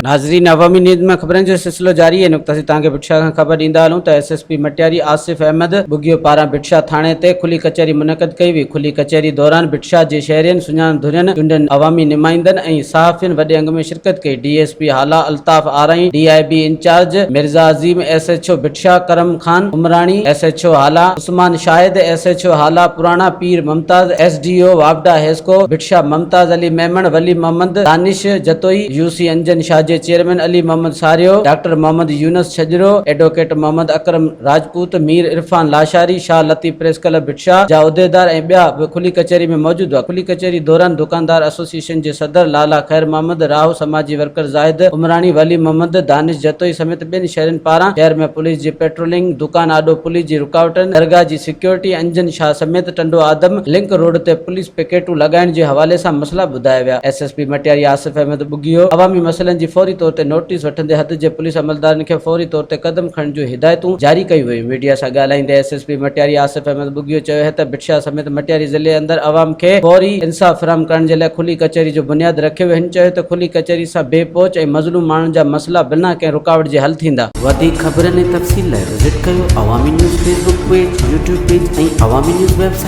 नाज़रीन, अवामी न्यूज़ में ख़बरनि जो सिलसिलो जारी है। नुक़्तासी तव्हांखे भिटशा खां ख़बर ॾींदा हलूं त SSP मटियारी आसिफ अहमद बुगियो पारां भिटशा थाणे ते खुली कचहरी मुनक़द कई हुई। खुली कचहरी दौरान भिटशा जे शहरियनि, सुञाणप धुरियनि, चूंडियल अवामी नुमाइंदनि ऐं सहाफ़ियुनि वॾे अंग में शिरकत कई। DSP हाला अल्ताफ़ आरई, DIB इंचार्ज मिर्ज़ा अज़ीम, SHO भिटशा करम खान उमराणी, SHO हाला उस्मान शाहिद, SHO हाला पुराणा पीर मुमताज़, SDO वावडा हेस्को भिटशा मुमताज़ अली मेमण, वली मोहम्मद दानिश जतोई, UC अंजन शाह जे chairman Ali Mohammad Sariyo, doctor Mohammad Younis Chhajro, advocate Mohammad Akram Rajput, Mir Irfan Lashari, Shah Latif press club Bhitshah जा उहिदेदार ऐं ॿिया बि खुली कचहरी में मौजूद हुआ। खुली कचहरी दौरान दुकानदार एसोसिएशन जे सदर लाला खैर मोहम्मद, राहु समाजी वर्कर ज़ाहिद उमराणी, वली मोहम्मद दानिश जतोई समेत ॿियनि शहरनि पारां शहर में पुलिस जी पेट्रोलिंग, दुकान आॾो पुलिस जी रुकावटनि, दरगाह जी सिक्योरिटी, अंजन शाह समेत टंडो आदम लिंक रोड ते पुलिस पिकेटूं लॻाइण जे हवाले सां मसला ॿुधाया विया। SSP मटियारी आसिफ अहमद बुगियो अवामी मसइलनि जी फौरी तौर ते नोटिस वठंदे हद जे पुलिस अमलदारनि खे फौरी तौर ते कदम खणण जूं हिदायतूं जारी कई हुई। मीडिया सां ॻाल्हाईंदे SSP मटियारी आसिफ अहमद बुगियो चयो त भिटशा समेत मटियारी ज़िले अंदरि अवाम खे फौरी इंसाफ़ फराहम करण जे लाइ खुली कचहरी जो बुनियाद रखियो वियो। हिन चयो त खुली कचहरी सां बेपहुच ऐं मज़लूम माण्हुनि जा मसला बिना कंहिं रुकावट जे हल थींदा। वधीक ख़बरनि ऐं तफ़सील लाइ विज़िट कयो अवामी news Facebook page, YouTube page ऐं अवामी न्यूज़ वेबसाइट।